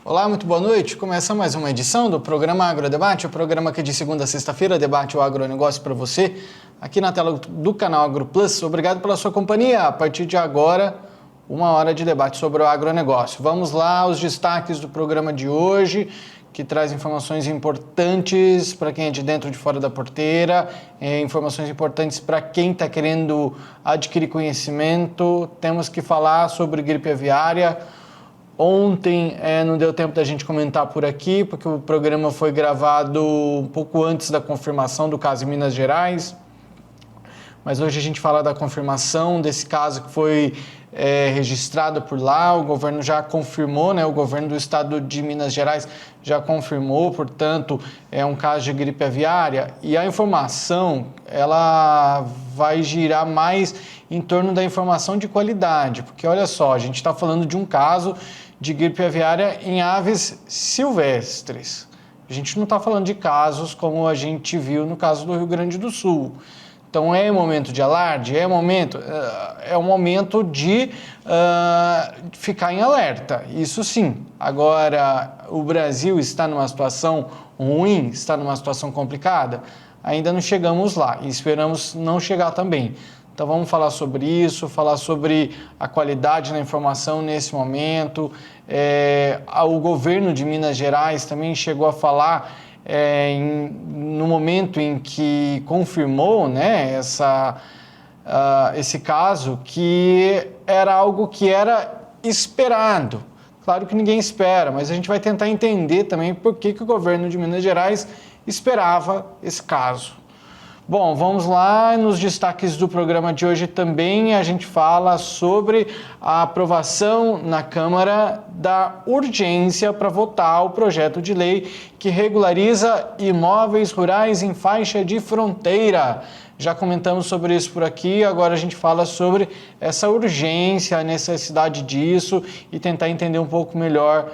Olá, muito boa noite. Começa mais uma edição do programa AgroDebate, o programa que de segunda a sexta-feira debate o agronegócio para você, aqui na tela do canal AgroPlus. Obrigado pela sua companhia. A partir de agora, uma hora de debate sobre o agronegócio. Vamos lá, os destaques do programa de hoje, que traz informações importantes para quem é de dentro e de fora da porteira, informações importantes para quem está querendo adquirir conhecimento. Temos que falar sobre gripe aviária. Ontem não deu tempo da gente comentar por aqui, porque o programa foi gravado um pouco antes da confirmação do caso em Minas Gerais. Mas hoje a gente fala da confirmação desse caso que foi registrado por lá. O governo já confirmou, né? O governo do estado de Minas Gerais já confirmou, portanto, é um caso de gripe aviária. E a informação, ela vai girar mais em torno da informação de qualidade, porque olha só, a gente está falando de um caso de gripe aviária em aves silvestres. A gente não está falando de casos como a gente viu no caso do Rio Grande do Sul. Então é momento de alarde? É um momento de ficar em alerta, isso sim. Agora, o Brasil está numa situação ruim, está numa situação complicada? Ainda não chegamos lá e esperamos não chegar também. Então vamos falar sobre isso, falar sobre a qualidade da informação nesse momento. O governo de Minas Gerais também chegou a falar no momento em que confirmou, né, esse caso, que era algo que era esperado. Claro que ninguém espera, mas a gente vai tentar entender também por que o governo de Minas Gerais esperava esse caso. Bom, vamos lá, nos destaques do programa de hoje também a gente fala sobre a aprovação na Câmara da urgência para votar o projeto de lei que regulariza imóveis rurais em faixa de fronteira. Já comentamos sobre isso por aqui, agora a gente fala sobre essa urgência, a necessidade disso e tentar entender um pouco melhor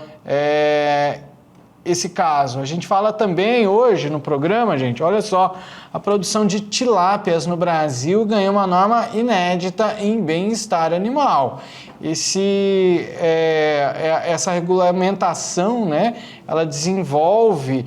esse caso. A gente fala também hoje no programa, gente, olha só, a produção de tilápias no Brasil ganhou uma norma inédita em bem-estar animal. Essa regulamentação, né, ela desenvolve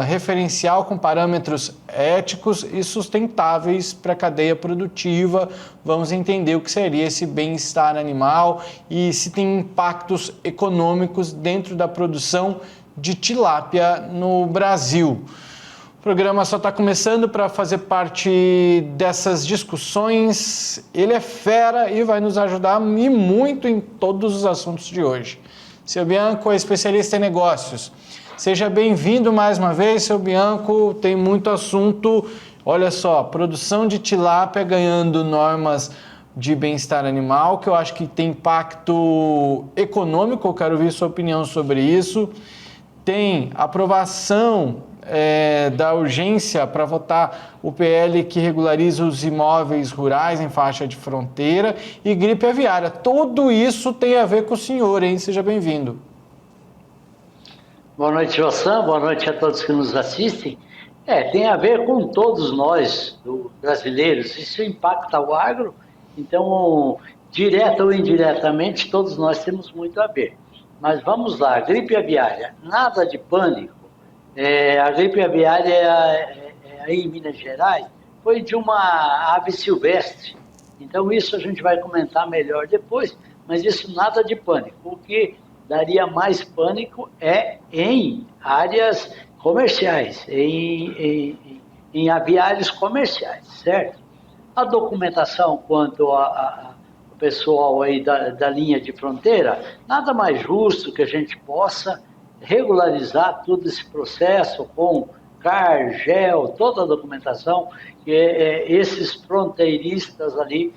referencial com parâmetros éticos e sustentáveis para a cadeia produtiva. Vamos entender o que seria esse bem-estar animal e se tem impactos econômicos dentro da produção de tilápia no Brasil. O programa só está começando para fazer parte dessas discussões. Ele é fera e vai nos ajudar e muito em todos os assuntos de hoje. Seu Bianco é especialista em negócios. Seja bem-vindo mais uma vez, seu Bianco. Tem muito assunto. Olha só, produção de tilápia ganhando normas de bem-estar animal, que eu acho que tem impacto econômico. Eu quero ouvir sua opinião sobre isso. Tem aprovação da urgência para votar o PL que regulariza os imóveis rurais em faixa de fronteira e gripe aviária. Tudo isso tem a ver com o senhor, hein? Seja bem-vindo. Boa noite, Jossan. Boa noite a todos que nos assistem. Tem a ver com todos nós, brasileiros. Isso impacta o agro, então, direta ou indiretamente, todos nós temos muito a ver. Mas vamos lá, gripe aviária, nada de pânico. A gripe aviária aí em Minas Gerais foi de uma ave silvestre. Então isso a gente vai comentar melhor depois, mas isso nada de pânico. O que daria mais pânico é em áreas comerciais, em aviários comerciais, certo? A documentação quanto a pessoal aí da linha de fronteira, nada mais justo que a gente possa regularizar todo esse processo com CAR, GEL, toda a documentação, que esses fronteiristas ali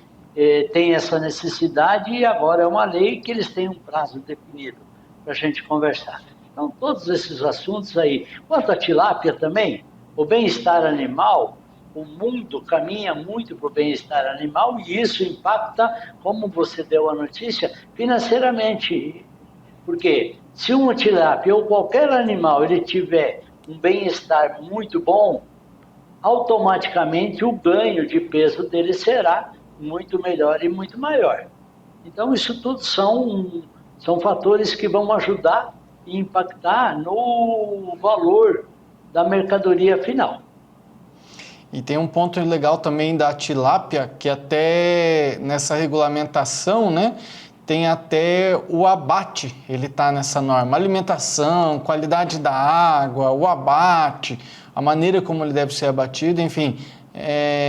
têm essa necessidade e agora é uma lei que eles têm um prazo definido para a gente conversar. Então, todos esses assuntos aí. Quanto à tilápia também, o bem-estar animal, o mundo caminha muito para o bem-estar animal e isso impacta, como você deu a notícia, financeiramente. Porque se uma tilápia ou qualquer animal ele tiver um bem-estar muito bom, automaticamente o ganho de peso dele será muito melhor e muito maior. Então isso tudo são fatores que vão ajudar e impactar no valor da mercadoria final. E tem um ponto legal também da tilápia, que até nessa regulamentação, né, tem até o abate, ele está nessa norma. Alimentação, qualidade da água, o abate, a maneira como ele deve ser abatido, enfim,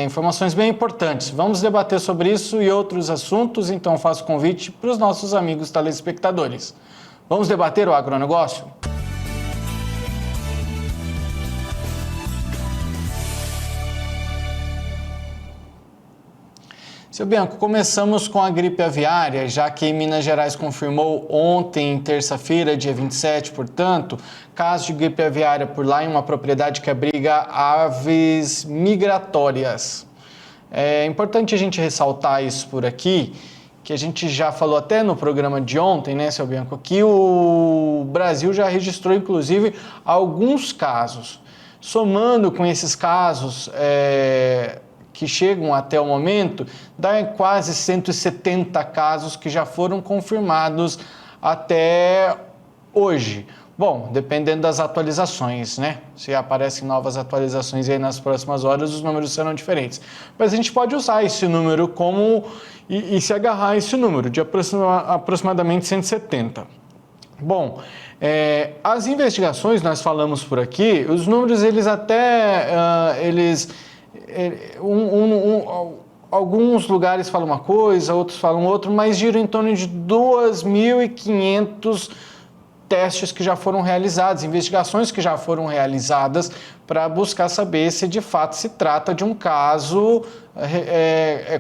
informações bem importantes. Vamos debater sobre isso e outros assuntos, então faço convite para os nossos amigos telespectadores. Vamos debater o agronegócio? Seu Bianco, começamos com a gripe aviária, já que Minas Gerais confirmou ontem, terça-feira, dia 27, portanto, caso de gripe aviária por lá em uma propriedade que abriga aves migratórias. É importante a gente ressaltar isso por aqui, que a gente já falou até no programa de ontem, né, seu Bianco, que o Brasil já registrou, inclusive, alguns casos. Somando com esses casos que chegam até o momento, dá quase 170 casos que já foram confirmados até hoje. Bom, dependendo das atualizações, né? Se aparecem novas atualizações aí nas próximas horas, os números serão diferentes. Mas a gente pode usar esse número como e se agarrar a esse número de aproximadamente 170. Bom, as investigações, nós falamos por aqui, os números eles até alguns lugares falam uma coisa, outros falam outra, mas giram em torno de 2.500 testes que já foram realizados, investigações que já foram realizadas para buscar saber se de fato se trata de um caso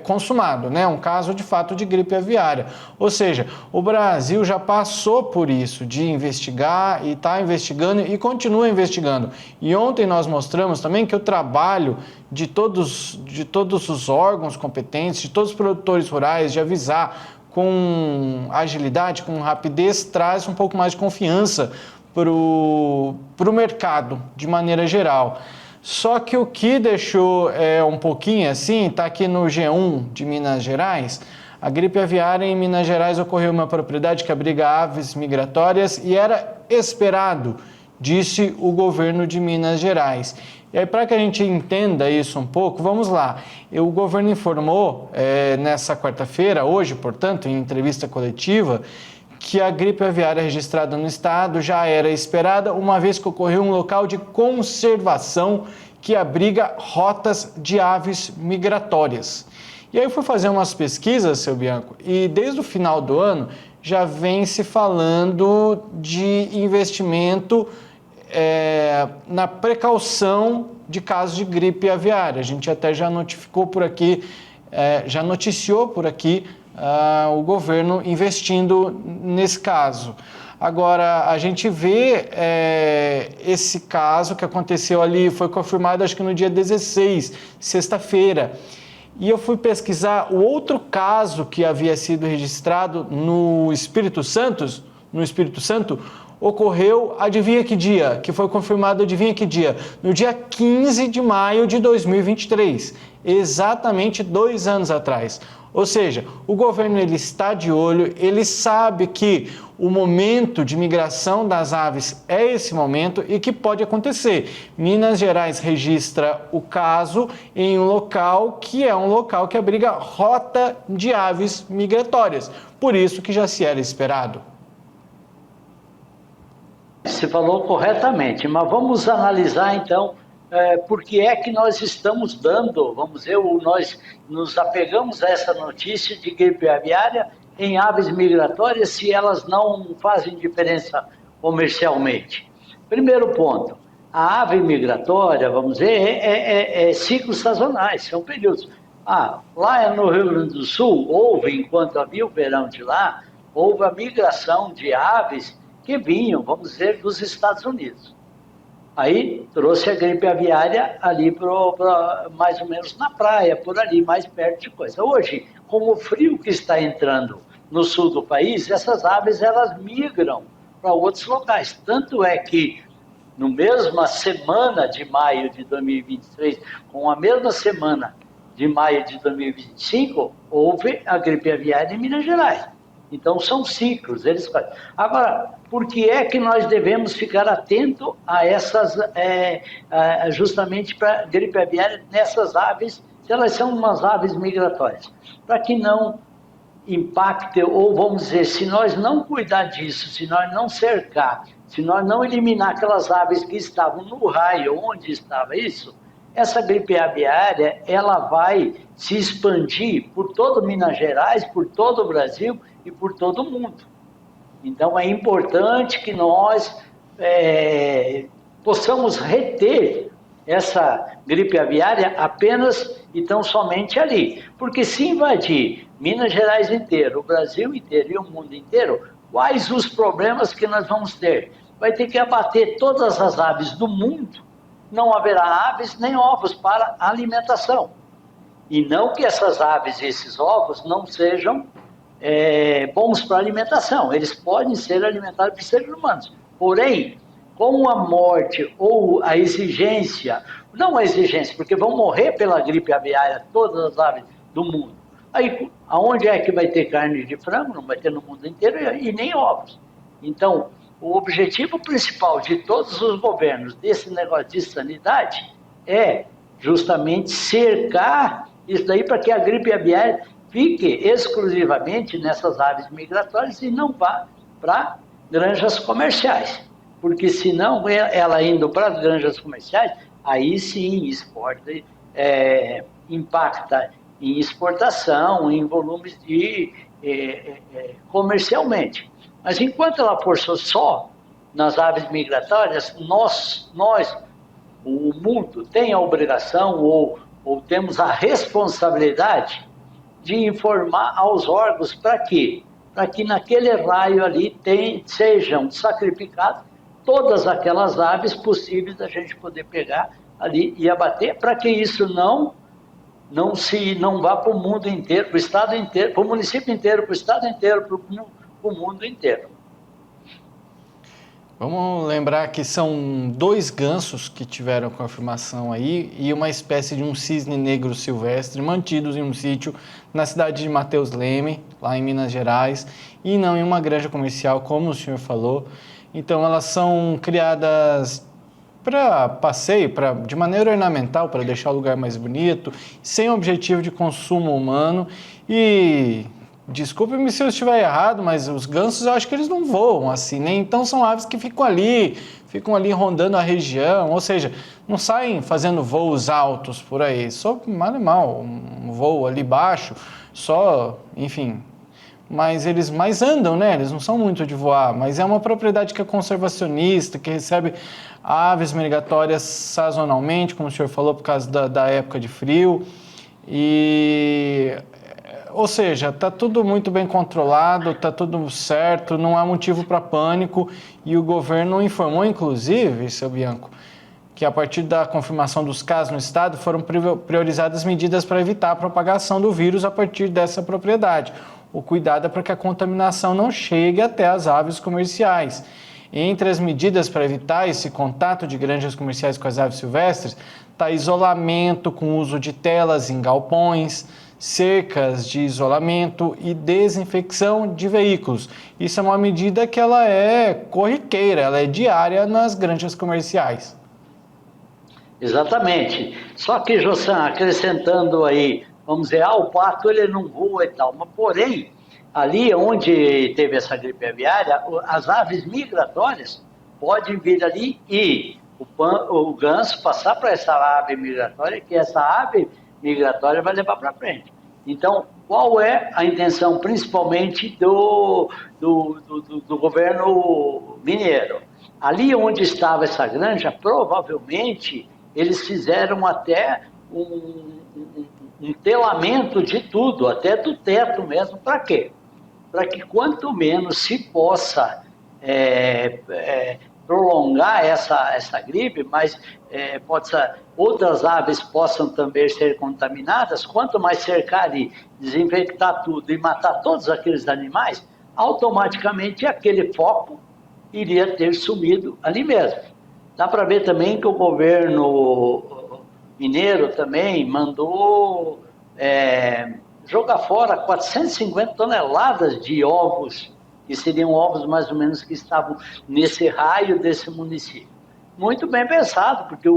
consumado, né? Um caso de fato de gripe aviária. Ou seja, o Brasil já passou por isso, de investigar e está investigando e continua investigando. E ontem nós mostramos também que o trabalho de todos os órgãos competentes, de todos os produtores rurais, de avisar com agilidade, com rapidez, traz um pouco mais de confiança para o mercado, de maneira geral. Só que o que deixou um pouquinho assim, está aqui no G1 de Minas Gerais, a gripe aviária em Minas Gerais ocorreu em uma propriedade que abriga aves migratórias e era esperado, disse o governo de Minas Gerais. E aí, para que a gente entenda isso um pouco, vamos lá. O governo informou nessa quarta-feira, hoje, portanto, em entrevista coletiva, que a gripe aviária registrada no estado já era esperada, uma vez que ocorreu um local de conservação que abriga rotas de aves migratórias. E aí eu fui fazer umas pesquisas, seu Bianco, e desde o final do ano já vem se falando de investimento na precaução de casos de gripe aviária. A gente até já notificou por aqui, já noticiou por aqui o governo investindo nesse caso. Agora, a gente vê esse caso que aconteceu ali, foi confirmado acho que no dia 16, sexta-feira. E eu fui pesquisar o outro caso que havia sido registrado no Espírito Santo, ocorreu, adivinha que dia? Que foi confirmado, adivinha que dia? No dia 15 de maio de 2023, exatamente 2 anos atrás. Ou seja, o governo ele está de olho, ele sabe que o momento de migração das aves é esse momento e que pode acontecer. Minas Gerais registra o caso em um local que é um local que abriga rota de aves migratórias, por isso que já se era esperado. Você falou corretamente, mas vamos analisar então por que é que nós estamos dando, nós nos apegamos a essa notícia de gripe aviária em aves migratórias se elas não fazem diferença comercialmente. Primeiro ponto, a ave migratória, é ciclos sazonais, são períodos. Lá no Rio Grande do Sul, enquanto havia o verão de lá, houve a migração de aves que vinham, dos Estados Unidos. Aí trouxe a gripe aviária ali mais ou menos na praia, por ali, mais perto de coisa. Hoje, com o frio que está entrando no sul do país, essas aves elas migram para outros locais. Tanto é que, na mesma semana de maio de 2023, com a mesma semana de maio de 2025, houve a gripe aviária em Minas Gerais. Então, são ciclos, eles fazem. Agora, por que é que nós devemos ficar atento a essas, justamente para gripe aviária, nessas aves, se elas são umas aves migratórias? Para que não impacte, ou vamos dizer, se nós não cuidar disso, se nós não cercar, se nós não eliminar aquelas aves que estavam no raio onde estava isso, essa gripe aviária, ela vai se expandir por todo Minas Gerais, por todo o Brasil e por todo o mundo. Então, é importante que nós possamos reter essa gripe aviária apenas e tão somente ali. Porque se invadir Minas Gerais inteiro, o Brasil inteiro e o mundo inteiro, quais os problemas que nós vamos ter? Vai ter que abater todas as aves do mundo, não haverá aves nem ovos para alimentação. E não que essas aves e esses ovos não sejam bons para alimentação, eles podem ser alimentados por seres humanos. Porém, com a morte ou a exigência, não a exigência, porque vão morrer pela gripe aviária todas as aves do mundo. Aí, aonde é que vai ter carne de frango? Não vai ter no mundo inteiro e nem ovos. Então, o objetivo principal de todos os governos desse negócio de sanidade é justamente cercar isso daí para que a gripe aviária fique exclusivamente nessas aves migratórias e não vá para granjas comerciais. Porque senão, ela indo para as granjas comerciais, aí sim exporta, impacta em exportação, em volumes de comercialmente. Mas enquanto ela for só nas aves migratórias, nós, o mundo, tem a obrigação ou temos a responsabilidade de informar aos órgãos para quê? Para que naquele raio ali sejam sacrificadas todas aquelas aves possíveis da gente poder pegar ali e abater, para que isso não vá para o mundo inteiro, para o estado inteiro, para o município inteiro, para o estado inteiro, para o mundo inteiro. Vamos lembrar que são 2 gansos que tiveram confirmação aí e uma espécie de um cisne negro silvestre mantidos em um sítio na cidade de Mateus Leme, lá em Minas Gerais, e não em uma granja comercial, como o senhor falou. Então, elas são criadas para passeio, de maneira ornamental, para deixar o lugar mais bonito, sem objetivo de consumo humano. E desculpe-me se eu estiver errado, mas os gansos eu acho que eles não voam assim, né? Então são aves que ficam ali rondando a região, ou seja, não saem fazendo voos altos por aí, só mal, um voo ali baixo, só, enfim. Mas eles mais andam, né? Eles não são muito de voar, mas é uma propriedade que é conservacionista, que recebe aves migratórias sazonalmente, como o senhor falou, por causa da época de frio. Ou seja, está tudo muito bem controlado, está tudo certo, não há motivo para pânico, e o governo informou, inclusive, seu Bianco, que a partir da confirmação dos casos no estado foram priorizadas medidas para evitar a propagação do vírus a partir dessa propriedade. O cuidado é para que a contaminação não chegue até as aves comerciais. Entre as medidas para evitar esse contato de granjas comerciais com as aves silvestres, está isolamento com uso de telas em galpões, cercas de isolamento e desinfecção de veículos. Isso é uma medida que ela é corriqueira, ela é diária nas granjas comerciais. Exatamente. Só que, Jossan, acrescentando aí, vamos dizer, o pato ele não voa e tal, mas porém, ali onde teve essa gripe aviária, as aves migratórias podem vir ali e o ganso passar para essa ave migratória, que essa ave migratória vai levar para frente. Então, qual é a intenção principalmente do governo mineiro? Ali onde estava essa granja, provavelmente eles fizeram até um telamento de tudo, até do teto mesmo. Para quê? Para que quanto menos se possa prolongar essa gripe, mas outras aves possam também ser contaminadas, quanto mais cercar ali, desinfectar tudo e matar todos aqueles animais, automaticamente aquele foco iria ter sumido ali mesmo. Dá para ver também que o governo mineiro também mandou jogar fora 450 toneladas de ovos, que seriam ovos mais ou menos que estavam nesse raio desse município. Muito bem pensado, porque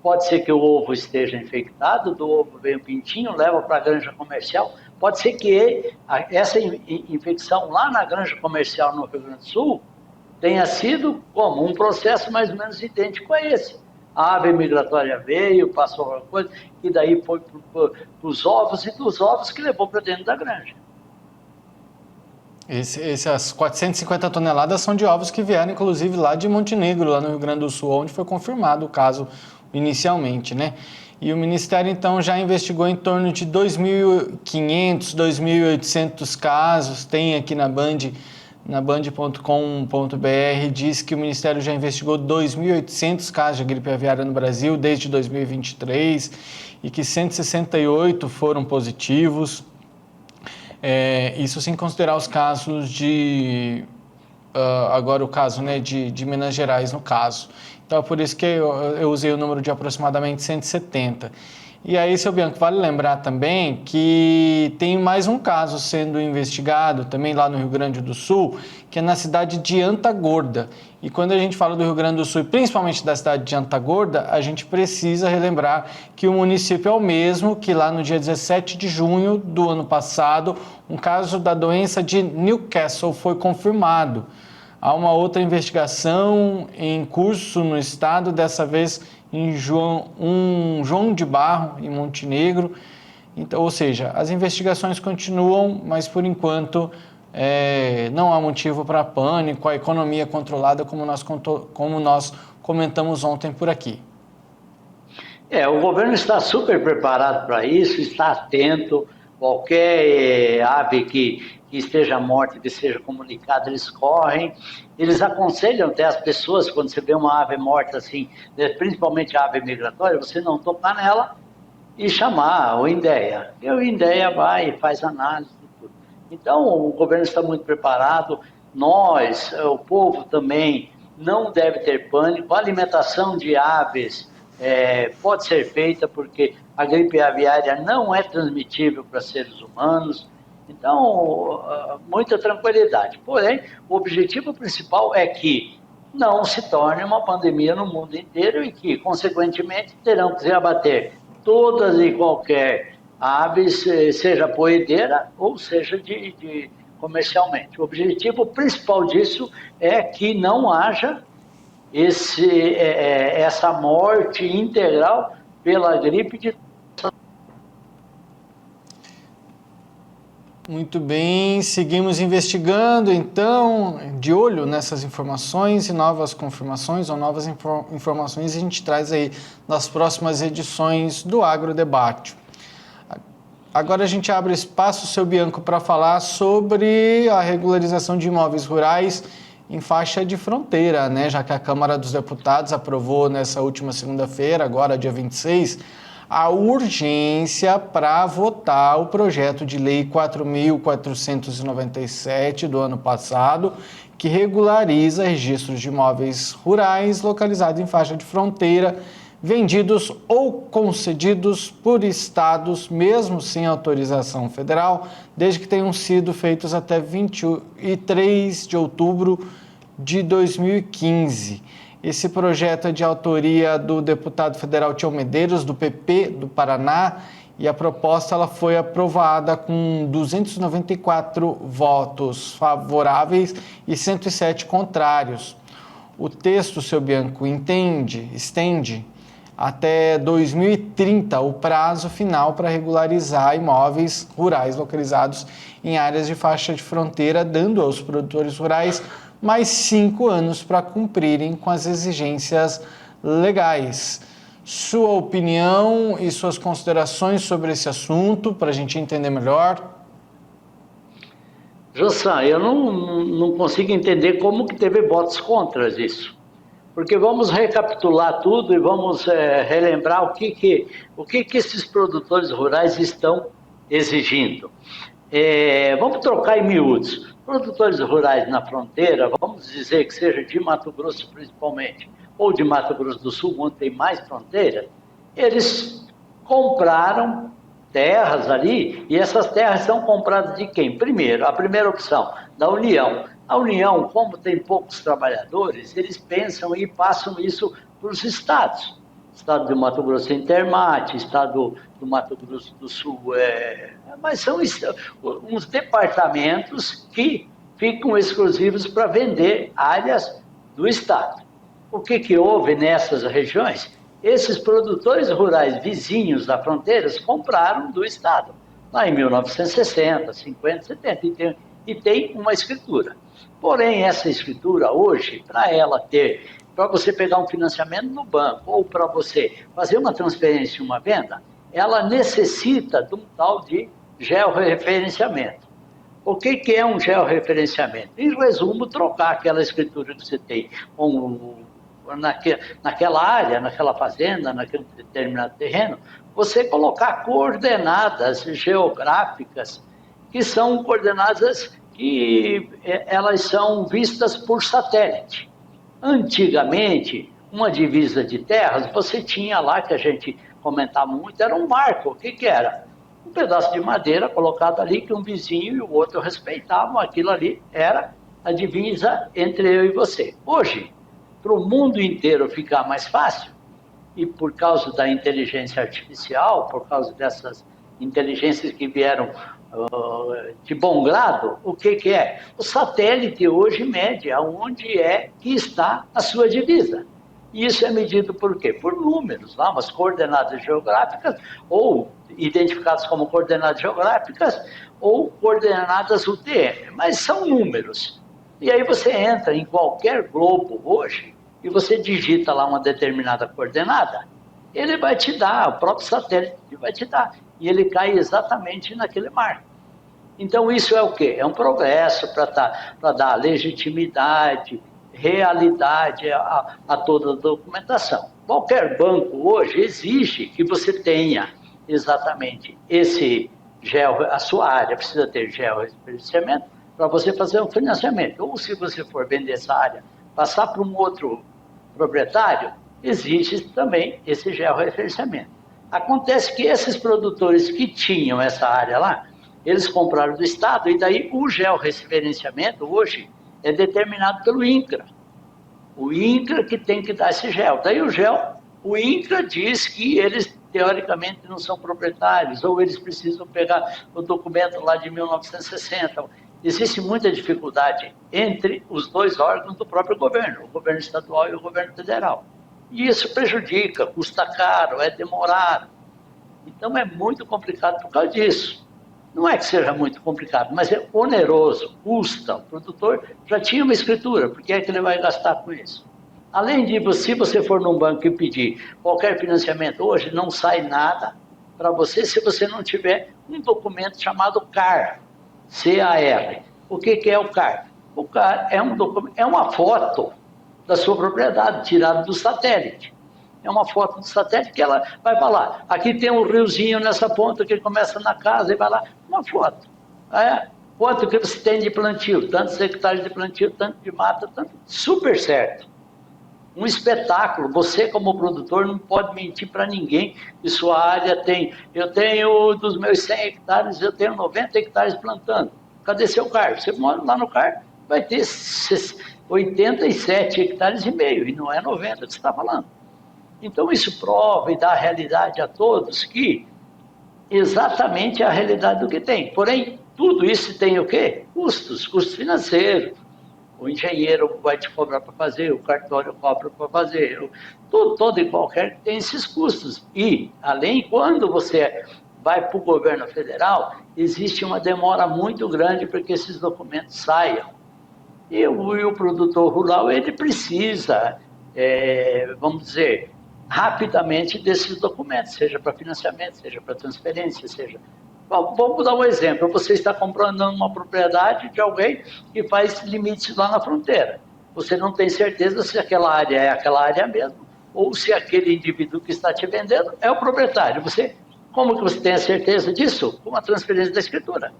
pode ser que o ovo esteja infectado, do ovo vem o pintinho, leva para a granja comercial, pode ser que essa infecção lá na granja comercial no Rio Grande do Sul tenha sido como um processo mais ou menos idêntico a esse. A ave migratória veio, passou alguma coisa, e daí foi para os ovos, e dos ovos que levou para dentro da granja. Essas 450 toneladas são de ovos que vieram, inclusive, lá de Montenegro, lá no Rio Grande do Sul, onde foi confirmado o caso inicialmente, né? E o Ministério, então, já investigou em torno de 2.500, 2.800 casos, tem aqui na band.com.br, diz que o Ministério já investigou 2.800 casos de gripe aviária no Brasil desde 2023 e que 168 foram positivos. Isso sem considerar os casos agora o caso, né, de Minas Gerais no caso. Então é por isso que eu usei o número de aproximadamente 170. E aí, seu Bianco, vale lembrar também que tem mais um caso sendo investigado também lá no Rio Grande do Sul, que é na cidade de Antagorda. E quando a gente fala do Rio Grande do Sul, e principalmente da cidade de Antagorda, a gente precisa relembrar que o município é o mesmo que lá no dia 17 de junho do ano passado, um caso da doença de Newcastle foi confirmado. Há uma outra investigação em curso no estado, dessa vez em João de Barro, em Montenegro. Então, ou seja, as investigações continuam, mas por enquanto não há motivo para pânico, a economia controlada, como nós comentamos ontem por aqui. O governo está super preparado para isso, está atento. Qualquer ave que esteja morta, que seja comunicada, eles correm. Eles aconselham até as pessoas, quando você vê uma ave morta assim, principalmente a ave migratória, você não tocar nela e chamar o INDEA. E o INDEA vai e faz análise de tudo. Então, o governo está muito preparado. Nós, o povo também, não deve ter pânico. A alimentação de aves pode ser feita porque a gripe aviária não é transmitível para seres humanos. Então, muita tranquilidade. Porém, o objetivo principal é que não se torne uma pandemia no mundo inteiro e que, consequentemente, terão que se abater todas e qualquer aves, seja poedeira ou seja de comercialmente. O objetivo principal disso é que não haja essa morte integral pela gripe de... Muito bem, seguimos investigando, então, de olho nessas informações e novas confirmações ou novas informações a gente traz aí nas próximas edições do Agrodebate. Agora a gente abre espaço, seu Bianco, para falar sobre a regularização de imóveis rurais em faixa de fronteira, né? Já que a Câmara dos Deputados aprovou nessa última segunda-feira, agora dia 26, a urgência para votar o projeto de lei 4.497 do ano passado, que regulariza registros de imóveis rurais localizados em faixa de fronteira, vendidos ou concedidos por estados, mesmo sem autorização federal, desde que tenham sido feitos até 23 de outubro de 2015. Esse projeto é de autoria do deputado federal Tião Medeiros, do PP do Paraná, e a proposta ela foi aprovada com 294 votos favoráveis e 107 contrários. O texto, seu Bianco, estende até 2030 o prazo final para regularizar imóveis rurais localizados em áreas de faixa de fronteira, dando aos produtores rurais mais 5 anos para cumprirem com as exigências legais. Sua opinião e suas considerações sobre esse assunto, para a gente entender melhor? Jossan, eu não consigo entender como que teve votos contra isso. Porque vamos recapitular tudo e vamos relembrar o que esses produtores rurais estão exigindo. Vamos trocar em miúdos. Produtores rurais na fronteira, vamos dizer que seja de Mato Grosso principalmente, ou de Mato Grosso do Sul, onde tem mais fronteira, eles compraram terras ali, e essas terras são compradas de quem? Primeiro, a primeira opção, da União. A União, como tem poucos trabalhadores, eles pensam e passam isso para os estados. Estado do Mato Grosso tem Termate, estado do Mato Grosso do Sul, mas são uns departamentos que ficam exclusivos para vender áreas do estado. O que houve nessas regiões? Esses produtores rurais vizinhos da fronteira compraram do estado, lá em 1960, 50, 70, e tem uma escritura. Porém, essa escritura hoje, para você pegar um financiamento no banco ou para você fazer uma transferência e uma venda, ela necessita de um tal de georreferenciamento. O que é um georreferenciamento? Em resumo, trocar aquela escritura que você tem naquela área, naquela fazenda, naquele determinado terreno, você colocar coordenadas geográficas, que são coordenadas que elas são vistas por satélite. Antigamente, uma divisa de terras, você tinha lá, que a gente comentava muito, era um marco. O que era? Um pedaço de madeira colocado ali, que um vizinho e o outro respeitavam, aquilo ali era a divisa entre eu e você. Hoje, para o mundo inteiro ficar mais fácil, e por causa da inteligência artificial, por causa dessas inteligências que vieram de bom grado, o que é? O satélite hoje mede aonde é que está a sua divisa. E isso é medido por quê? Por números, lá, umas coordenadas geográficas, ou identificadas como coordenadas geográficas, ou coordenadas UTM, mas são números. E aí você entra em qualquer globo hoje e você digita lá uma determinada coordenada, ele vai te dar, o próprio satélite vai te dar. E ele cai exatamente naquele marco. Então isso é o quê? É um progresso para dar legitimidade, realidade a toda a documentação. Qualquer banco hoje exige que você tenha exatamente a sua área precisa ter georreferenciamento para você fazer um financiamento. Ou se você for vender essa área, passar para um outro proprietário, existe também esse georreferenciamento. Acontece que esses produtores que tinham essa área lá, eles compraram do Estado, e daí o georreferenciamento hoje é determinado pelo INCRA. O INCRA que tem que dar esse gel. Daí o INCRA diz que eles, teoricamente, não são proprietários, ou eles precisam pegar o documento lá de 1960. Existe muita dificuldade entre os dois órgãos do próprio governo, o governo estadual e o governo federal. E isso prejudica, custa caro, é demorado. Então é muito complicado por causa disso. Não é que seja muito complicado, mas é oneroso, custa. O produtor já tinha uma escritura, por que é que ele vai gastar com isso? Além de, se você for num banco e pedir qualquer financiamento hoje, não sai nada para você se você não tiver um documento chamado CAR, C-A-R. O que é o CAR? O CAR é uma foto da sua propriedade, tirada do satélite. É uma foto do satélite que ela vai falar, aqui tem um riozinho nessa ponta que começa na casa e vai lá, uma foto. Quanto que você tem de plantio? Tantos hectares de plantio, tanto de mata, tanto. Super certo. Um espetáculo. Você, como produtor, não pode mentir para ninguém que sua área tem. Eu tenho, dos meus 100 hectares, eu tenho 90 hectares plantando. Cadê seu CAR? Você mora lá no CAR, vai ter 87 hectares e meio, e não é 90 que você está falando. Então isso prova e dá a realidade a todos que exatamente é a realidade do que tem. Porém, tudo isso tem o quê? Custos financeiros. O engenheiro vai te cobrar para fazer, o cartório cobra para fazer, todo e qualquer tem esses custos. E, além, quando você vai para o governo federal, existe uma demora muito grande para que esses documentos saiam. E o produtor rural, ele precisa, vamos dizer, rapidamente desses documentos, seja para financiamento, seja para transferência, seja... Bom, vamos dar um exemplo. Você está comprando uma propriedade de alguém que faz limites lá na fronteira. Você não tem certeza se aquela área é aquela área mesmo, ou se aquele indivíduo que está te vendendo é o proprietário. Como que você tem a certeza disso? Com a transferência da escritura.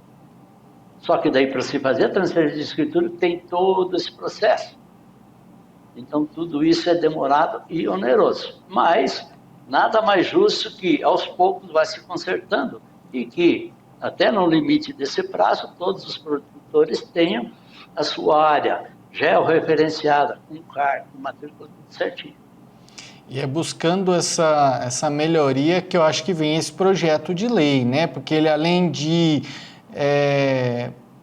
Só que daí, para se fazer a transferência de escritura, tem todo esse processo. Então, tudo isso é demorado e oneroso. Mas, nada mais justo que, aos poucos, vai se consertando e que, até no limite desse prazo, todos os produtores tenham a sua área georreferenciada, com CAR, com matrícula tudo certinho. E é buscando essa melhoria que eu acho que vem esse projeto de lei, né? Porque ele, além de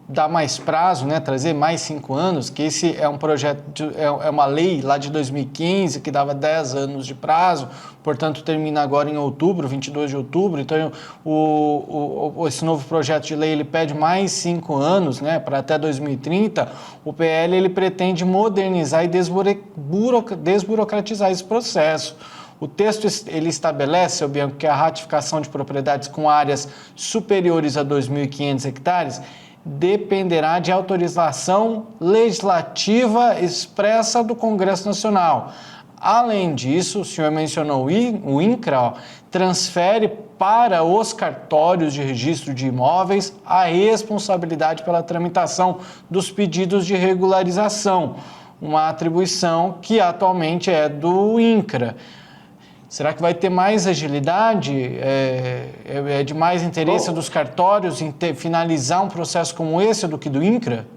dar mais prazo, né? Trazer mais 5 anos, que esse é um projeto, é uma lei lá de 2015 que dava 10 anos de prazo, portanto termina agora em outubro, 22 de outubro, então esse novo projeto de lei ele pede mais 5 anos, né? Para até 2030, o PL ele pretende modernizar e desburocratizar esse processo. O texto ele estabelece, seu Bianco, que a ratificação de propriedades com áreas superiores a 2.500 hectares dependerá de autorização legislativa expressa do Congresso Nacional. Além disso, o senhor mencionou o INCRA, transfere para os cartórios de registro de imóveis a responsabilidade pela tramitação dos pedidos de regularização, uma atribuição que atualmente é do INCRA. Será que vai ter mais agilidade? É de mais interesse dos cartórios em finalizar um processo como esse do que do INCRA?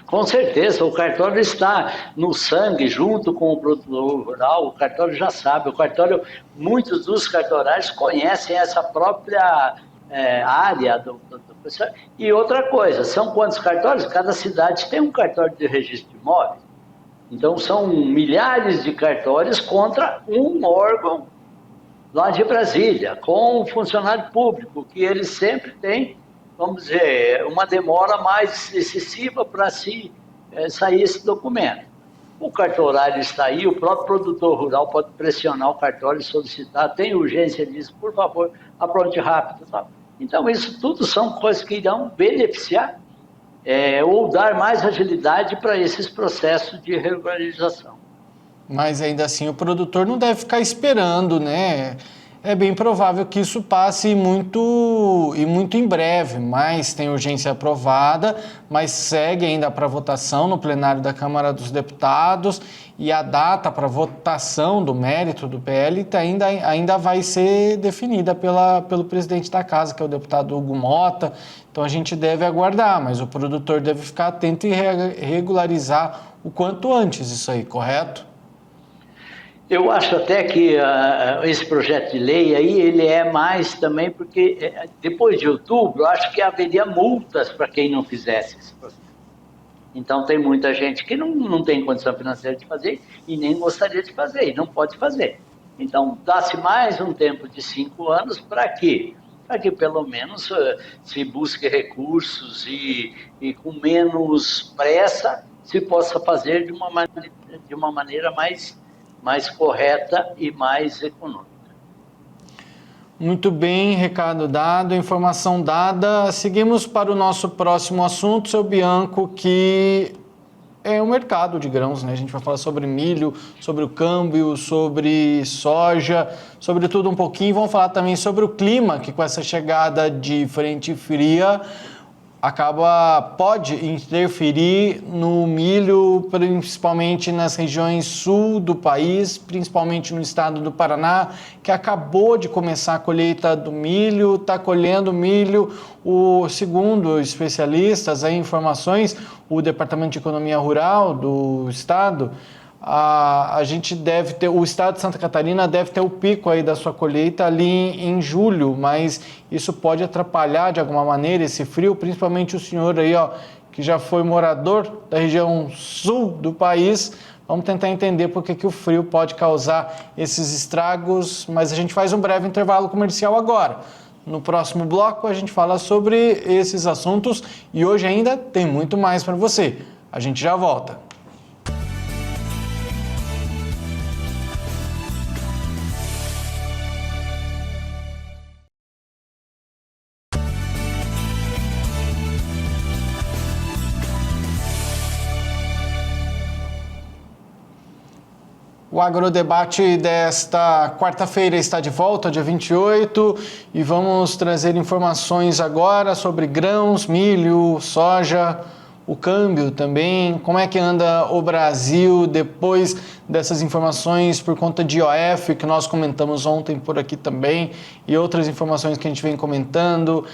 Com certeza, o cartório está no sangue, junto com o produtor rural, o cartório já sabe, muitos dos cartorários conhecem essa própria área do pessoal. E outra coisa, são quantos cartórios? Cada cidade tem um cartório de registro de imóveis. Então, são milhares de cartórios contra um órgão lá de Brasília, com um funcionário público, que ele sempre tem, vamos dizer, uma demora mais excessiva para sair esse documento. O cartorário está aí, o próprio produtor rural pode pressionar o cartório e solicitar, tem urgência disso, por favor, apronte rápido. Tá? Então, isso tudo são coisas que irão beneficiar ou dar mais agilidade para esses processos de regularização. Mas ainda assim o produtor não deve ficar esperando, né? É bem provável que isso passe muito em breve, mas tem urgência aprovada, mas segue ainda para votação no plenário da Câmara dos Deputados e a data para votação do mérito do PL ainda vai ser definida pelo presidente da Casa, que é o deputado Hugo Mota. Então a gente deve aguardar, mas o produtor deve ficar atento e regularizar o quanto antes isso aí, correto? Eu acho até que esse projeto de lei aí, ele é mais também porque depois de outubro, eu acho que haveria multas para quem não fizesse esse processo. Então tem muita gente que não tem condição financeira de fazer e nem gostaria de fazer, e não pode fazer. Então dá-se mais um tempo de 5 anos para quê? Para que pelo menos se busque recursos e com menos pressa se possa fazer de uma maneira mais correta e mais econômica. Muito bem, recado dado, informação dada. Seguimos para o nosso próximo assunto, seu Bianco, que é o mercado de grãos, né? A gente vai falar sobre milho, sobre o câmbio, sobre soja, sobre tudo um pouquinho. Vamos falar também sobre o clima, que com essa chegada de frente fria pode interferir no milho, principalmente nas regiões sul do país, principalmente no estado do Paraná, que acabou de começar a colheita do milho, está colhendo milho. Segundo especialistas, informações, o Departamento de Economia Rural do estado, o estado de Santa Catarina deve ter o pico aí da sua colheita ali em julho, mas isso pode atrapalhar de alguma maneira esse frio, principalmente o senhor aí, que já foi morador da região sul do país. Vamos tentar entender por que o frio pode causar esses estragos, mas a gente faz um breve intervalo comercial agora. No próximo bloco a gente fala sobre esses assuntos e hoje ainda tem muito mais para você. A gente já volta. O Agrodebate desta quarta-feira está de volta, dia 28, e vamos trazer informações agora sobre grãos, milho, soja. o câmbio também, como é que anda o Brasil depois dessas informações por conta de IOF, que nós comentamos ontem por aqui também, e outras informações que a gente vem comentando,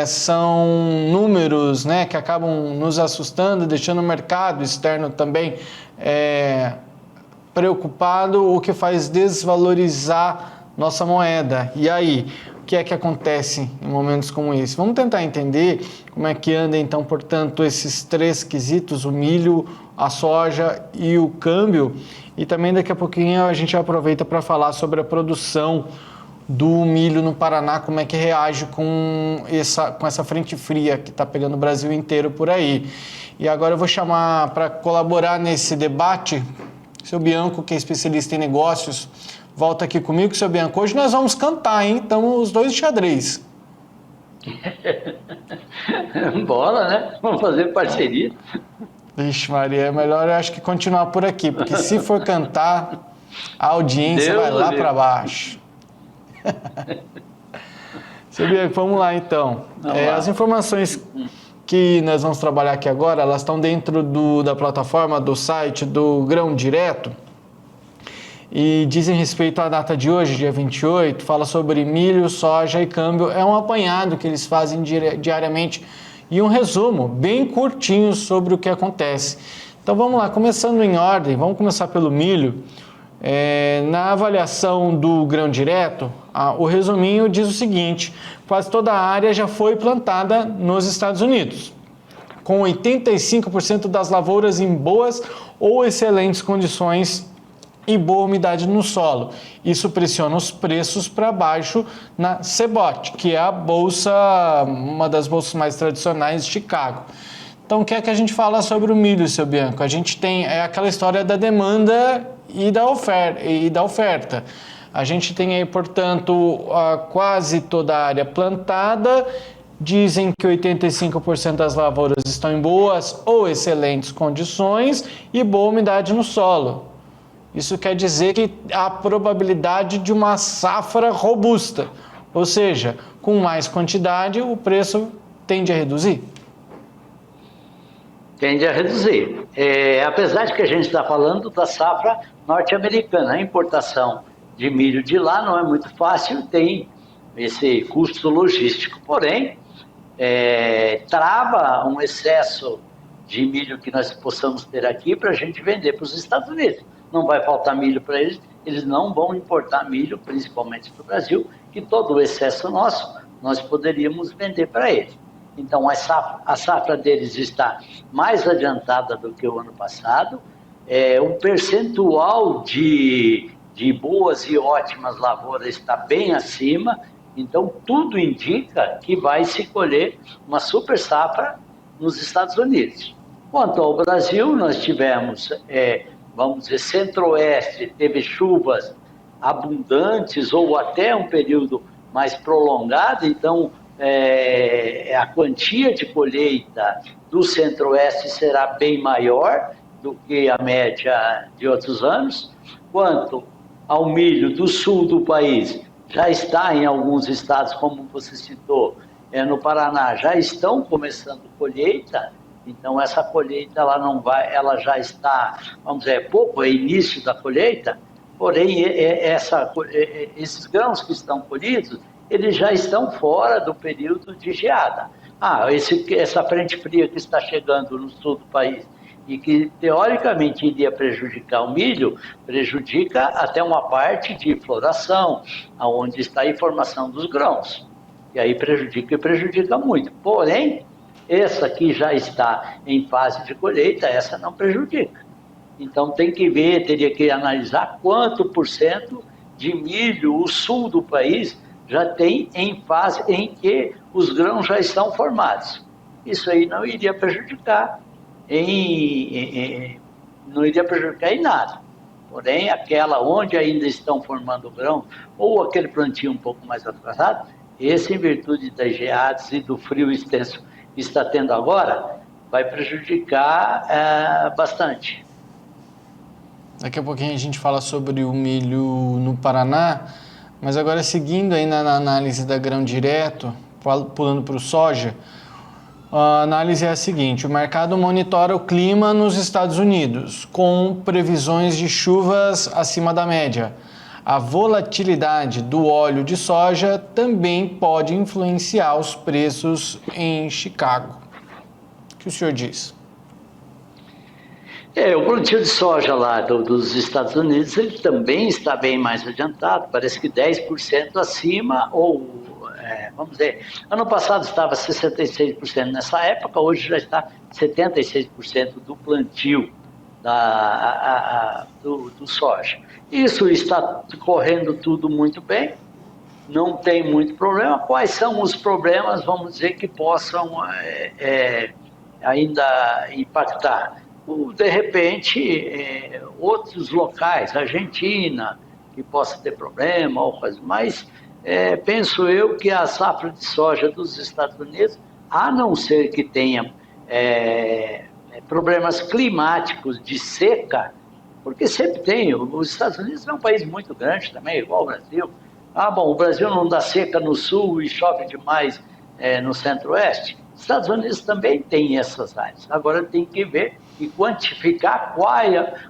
são números, né, que acabam nos assustando, deixando o mercado externo também preocupado, o que faz desvalorizar nossa moeda. E aí, o que é que acontece em momentos como esse? Vamos tentar entender como é que anda, então, portanto, esses três quesitos, o milho, a soja e o câmbio. E também daqui a pouquinho a gente aproveita para falar sobre a produção do milho no Paraná, como é que reage com essa frente fria que está pegando o Brasil inteiro por aí. E agora eu vou chamar para colaborar nesse debate o seu Bianco, que é especialista em negócios. Volta aqui comigo, seu Bianco. Hoje nós vamos cantar, hein? Estamos os dois de xadrez. Bora, né? Vamos fazer parceria. Vixe, Maria, é melhor eu acho que continuar por aqui, porque se for cantar, a audiência vai lá para baixo. Seu Bianco, vamos lá então. As informações que nós vamos trabalhar aqui agora, elas estão dentro da plataforma, do site do Grão Direto, e dizem respeito à data de hoje, dia 28, fala sobre milho, soja e câmbio. É um apanhado que eles fazem diariamente e um resumo bem curtinho sobre o que acontece. Então vamos lá, começando em ordem, vamos começar pelo milho. Na avaliação do Grão Direto, o resuminho diz o seguinte: quase toda a área já foi plantada nos Estados Unidos, com 85% das lavouras em boas ou excelentes condições e boa umidade no solo. Isso pressiona os preços para baixo na CBOT, que é a bolsa, uma das bolsas mais tradicionais de Chicago. Então, o que é que a gente fala sobre o milho, seu Bianco? A gente tem aquela história da demanda e da oferta. A gente tem aí, portanto, quase toda a área plantada. Dizem que 85% das lavouras estão em boas ou excelentes condições e boa umidade no solo. Isso quer dizer que há probabilidade de uma safra robusta, ou seja, com mais quantidade o preço tende a reduzir? Tende a reduzir. Apesar de que a gente está falando da safra norte-americana, a importação de milho de lá não é muito fácil, tem esse custo logístico, porém, trava um excesso de milho que nós possamos ter aqui para a gente vender para os Estados Unidos. Não vai faltar milho para eles, eles não vão importar milho, principalmente para o Brasil, que todo o excesso nosso nós poderíamos vender para eles. Então, a safra deles está mais adiantada do que o ano passado, o percentual de boas e ótimas lavouras está bem acima, então tudo indica que vai se colher uma super safra nos Estados Unidos. Quanto ao Brasil, nós tivemos, vamos dizer, centro-oeste, teve chuvas abundantes ou até um período mais prolongado, então a quantia de colheita do centro-oeste será bem maior do que a média de outros anos. Quanto ao milho do sul do país, já está em alguns estados, como você citou, no Paraná, já estão começando colheita. Então essa colheita ela já está, vamos dizer, é início da colheita, porém esses grãos que estão colhidos, eles já estão fora do período de geada. Essa frente fria que está chegando no sul do país e que teoricamente iria prejudicar o milho, prejudica até uma parte de floração, onde está a formação dos grãos. E aí prejudica muito. Porém, essa que já está em fase de colheita, essa não prejudica. Então tem que ver, teria que analisar quanto por cento de milho o sul do país já tem em fase em que os grãos já estão formados. Isso aí não iria prejudicar não iria prejudicar em nada. Porém, aquela onde ainda estão formando grão, ou aquele plantio um pouco mais atrasado, esse, em virtude das geadas e do frio extenso que está tendo agora, vai prejudicar bastante. Daqui a pouquinho a gente fala sobre o milho no Paraná, mas agora seguindo aí na análise da Grão Direto, pulando para o soja, A análise é a seguinte: o mercado monitora o clima nos Estados Unidos, com previsões de chuvas acima da média. A volatilidade do óleo de soja também pode influenciar os preços em Chicago. O que o senhor diz? O plantio de soja lá dos Estados Unidos, ele também está bem mais adiantado, parece que 10% acima, vamos dizer, ano passado estava 66% nessa época, hoje já está 76% do plantio do soja. Isso está correndo tudo muito bem, não tem muito problema. Quais são os problemas, vamos dizer, que possam ainda impactar? De repente, outros locais, Argentina, que possa ter problema, ou coisa, mas penso eu que a safra de soja dos Estados Unidos, a não ser que tenha problemas climáticos de seca, porque sempre tem, os Estados Unidos é um país muito grande também, igual o Brasil. O Brasil não dá seca no sul e chove demais no centro-oeste. Os Estados Unidos também tem essas áreas. Agora tem que ver e quantificar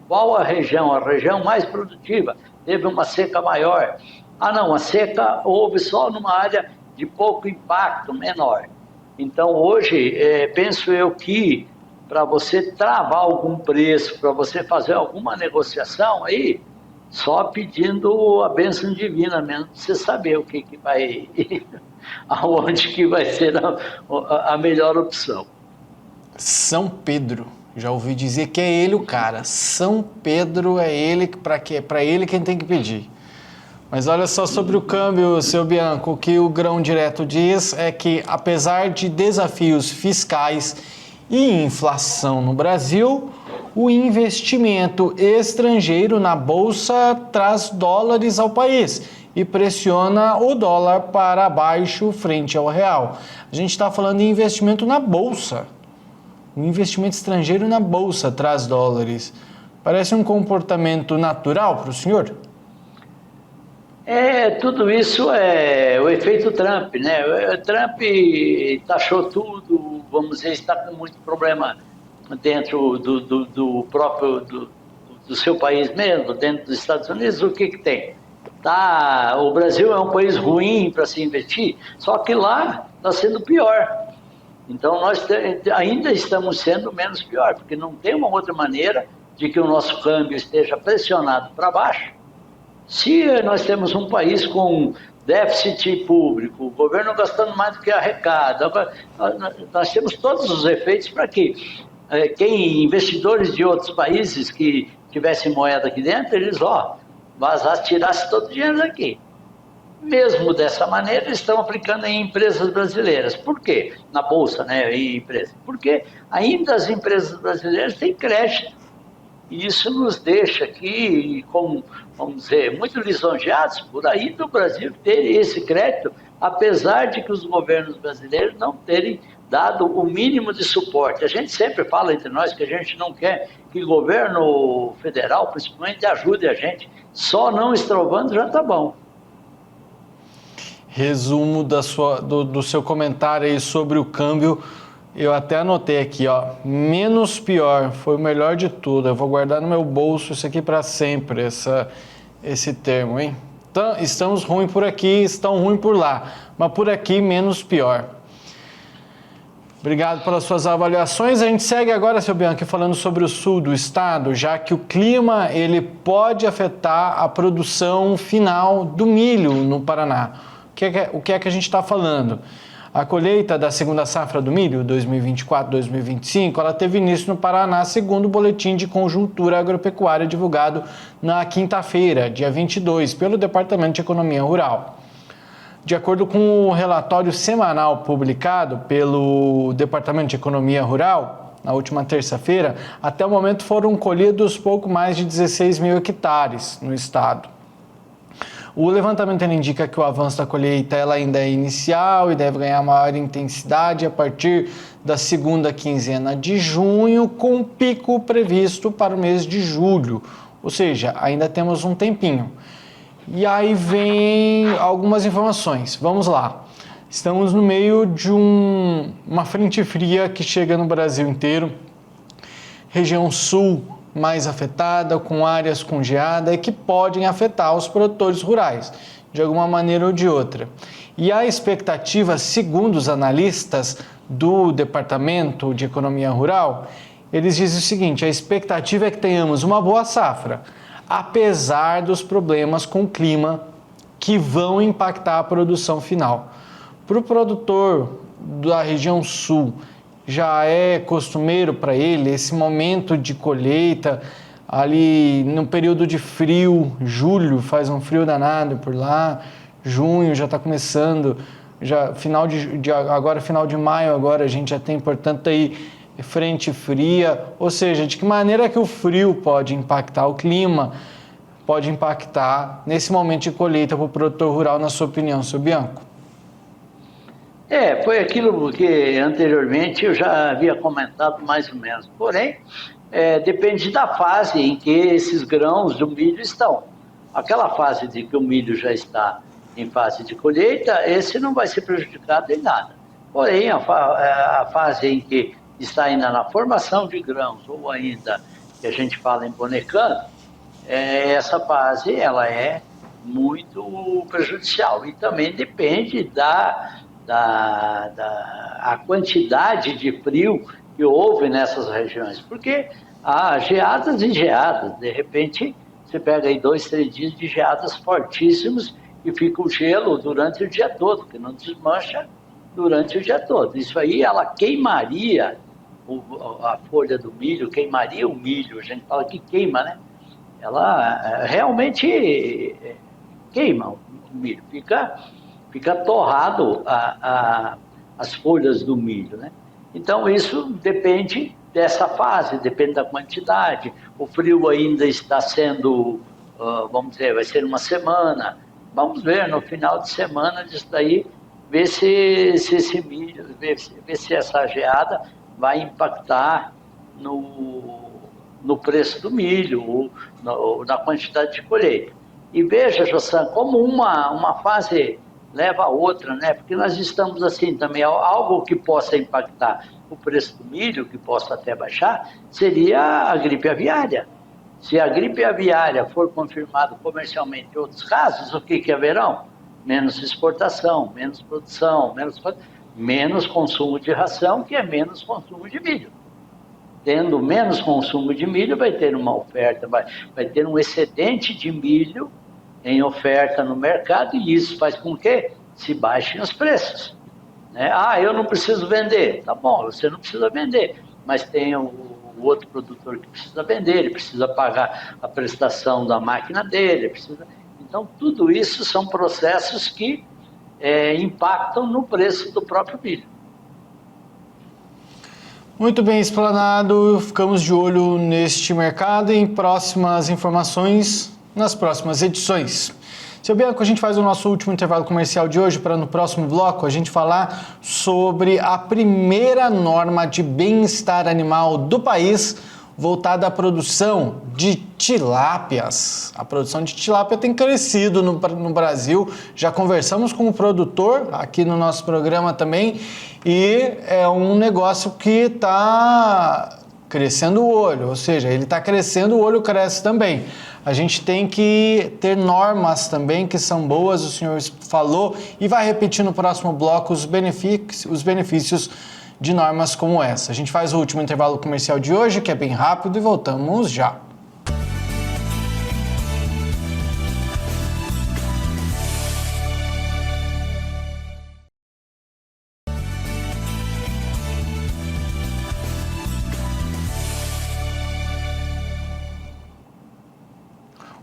qual a região mais produtiva. Teve uma seca maior. A seca houve só numa área de pouco impacto, menor. Então, hoje, penso eu que para você travar algum preço, para você fazer alguma negociação aí, só pedindo a bênção divina mesmo, para você saber o que vai, aonde que vai ser a melhor opção. São Pedro, já ouvi dizer que é ele o cara. São Pedro é ele, para ele quem tem que pedir. Mas olha só sobre o câmbio, seu Bianco, o que o Grão Direto diz é que, apesar de desafios fiscais e inflação no Brasil, o investimento estrangeiro na Bolsa traz dólares ao país e pressiona o dólar para baixo frente ao real. A gente está falando de investimento na Bolsa. O investimento estrangeiro na Bolsa traz dólares. Parece um comportamento natural para o senhor? Tudo isso é o efeito Trump, né? O Trump taxou tudo, vamos dizer, está com muito problema dentro do próprio do seu país mesmo, dentro dos Estados Unidos. O que tem? O Brasil é um país ruim para se investir, só que lá está sendo pior. Então nós ainda estamos sendo menos pior, porque não tem uma outra maneira de que o nosso câmbio esteja pressionado para baixo. Se nós temos um país com déficit público, o governo gastando mais do que arrecada, nós temos todos os efeitos para que investidores de outros países que tivessem moeda aqui dentro, eles tirassem todo o dinheiro daqui. Mesmo dessa maneira, eles estão aplicando em empresas brasileiras. Por quê? Na Bolsa, né, em empresas. Porque ainda as empresas brasileiras têm crédito. E isso nos deixa aqui, vamos dizer, muito lisonjeados por aí do Brasil ter esse crédito, apesar de que os governos brasileiros não terem dado o mínimo de suporte. A gente sempre fala entre nós que a gente não quer que o governo federal, principalmente, ajude a gente. Só não estrovando já está bom. Resumo do seu comentário aí sobre o câmbio. Eu até anotei aqui, menos pior, foi o melhor de tudo. Eu vou guardar no meu bolso isso aqui para sempre, esse termo, hein? Então, estamos ruim por aqui, estão ruim por lá, mas por aqui menos pior. Obrigado pelas suas avaliações. A gente segue agora, seu Bianchi, falando sobre o sul do estado, já que o clima ele pode afetar a produção final do milho no Paraná. O que é que a gente está falando? A colheita da segunda safra do milho, 2024-2025, ela teve início no Paraná, segundo o Boletim de Conjuntura Agropecuária divulgado na quinta-feira, dia 22, pelo Departamento de Economia Rural. De acordo com o relatório semanal publicado pelo Departamento de Economia Rural, na última terça-feira, até o momento foram colhidos pouco mais de 16 mil hectares no estado. O levantamento indica que o avanço da colheita ela ainda é inicial e deve ganhar maior intensidade a partir da segunda quinzena de junho, com pico previsto para o mês de julho, ou seja, ainda temos um tempinho. E aí vem algumas informações, vamos lá. Estamos no meio de uma frente fria que chega no Brasil inteiro, região sul mais afetada, com áreas com geada e que podem afetar os produtores rurais, de alguma maneira ou de outra. E a expectativa, segundo os analistas do Departamento de Economia Rural, eles dizem o seguinte: a expectativa é que tenhamos uma boa safra, apesar dos problemas com o clima que vão impactar a produção final. Para o produtor da região sul, já é costumeiro para ele esse momento de colheita, ali no período de frio, julho, faz um frio danado por lá, junho já está começando, já agora final de maio, agora a gente já tem, portanto, aí frente fria, ou seja, de que maneira que o frio pode impactar o clima, pode impactar nesse momento de colheita para o produtor rural, na sua opinião, seu Bianco? Foi aquilo que anteriormente eu já havia comentado mais ou menos. Porém, depende da fase em que esses grãos do milho estão. Aquela fase de que o milho já está em fase de colheita, esse não vai ser prejudicado em nada. Porém, a fase em que está ainda na formação de grãos, ou ainda que a gente fala em bonecando, essa fase ela é muito prejudicial. E também depende a quantidade de frio que houve nessas regiões, porque há geadas e geadas, de repente você pega aí 2, 3 dias de geadas fortíssimos e fica o gelo durante o dia todo, que não desmancha durante o dia todo. Isso aí ela queimaria a folha do milho, queimaria o milho, a gente fala que queima, né? Ela realmente queima o milho, fica torrado as folhas do milho, né? Então isso depende dessa fase, depende da quantidade. O frio ainda está sendo, vamos dizer, vai ser uma semana. Vamos ver no final de semana disso daí, ver se esse milho, ver se essa geada vai impactar no preço do milho, ou na quantidade de colheita. E veja, Jossan, como uma fase leva a outra, né? Porque nós estamos assim também, algo que possa impactar o preço do milho, que possa até baixar, seria a gripe aviária. Se a gripe aviária for confirmada comercialmente em outros casos, o que haverão? Menos exportação, menos produção, menos consumo de ração, que é menos consumo de milho. Tendo menos consumo de milho, vai ter uma oferta, vai ter um excedente de milho em oferta no mercado, e isso faz com que se baixem os preços. Né? Eu não preciso vender. Tá bom, você não precisa vender, mas tem o outro produtor que precisa vender, ele precisa pagar a prestação da máquina dele, Então, tudo isso são processos que impactam no preço do próprio milho. Muito bem explanado, ficamos de olho neste mercado e em próximas informações nas próximas edições. Seu Bianco, a gente faz o nosso último intervalo comercial de hoje para no próximo bloco a gente falar sobre a primeira norma de bem-estar animal do país voltada à produção de tilápias. A produção de tilápia tem crescido no Brasil, já conversamos com o produtor aqui no nosso programa também, e é um negócio que está crescendo o olho, ou seja, ele está crescendo, o olho cresce também. A gente tem que ter normas também que são boas, o senhor falou, e vai repetir no próximo bloco os benefícios de normas como essa. A gente faz o último intervalo comercial de hoje, que é bem rápido, e voltamos já.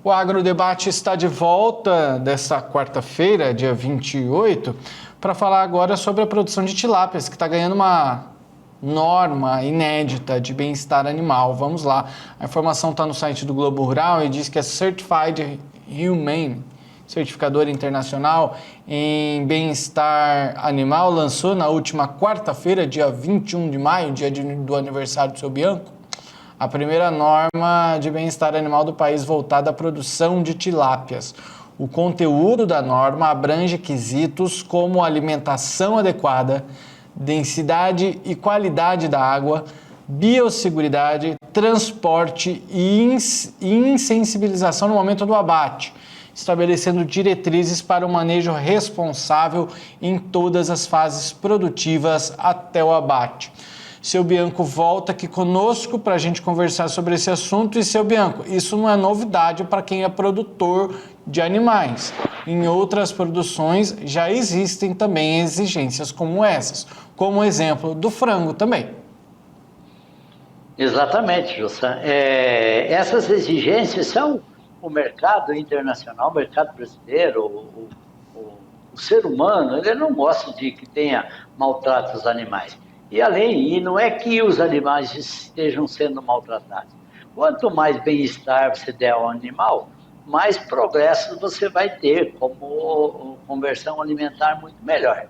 O Agrodebate está de volta desta quarta-feira, dia 28, para falar agora sobre a produção de tilápias, que está ganhando uma norma inédita de bem-estar animal. Vamos lá. A informação está no site do Globo Rural e diz que a Certified Humane, certificadora internacional em bem-estar animal, lançou na última quarta-feira, dia 21 de maio, dia do aniversário do seu Bianco, a primeira norma de bem-estar animal do país voltada à produção de tilápias. O conteúdo da norma abrange quesitos como alimentação adequada, densidade e qualidade da água, biosseguridade, transporte e insensibilização no momento do abate, estabelecendo diretrizes para o manejo responsável em todas as fases produtivas até o abate. Seu Bianco volta aqui conosco para a gente conversar sobre esse assunto. E, seu Bianco, isso não é novidade para quem é produtor de animais. Em outras produções já existem também exigências como essas, como o exemplo do frango também. Exatamente, Jussan. Essas exigências são o mercado internacional, o mercado brasileiro, o ser humano, ele não gosta de que tenha maltrato aos animais. E não é que os animais estejam sendo maltratados. Quanto mais bem-estar você der ao animal, mais progressos você vai ter como conversão alimentar muito melhor.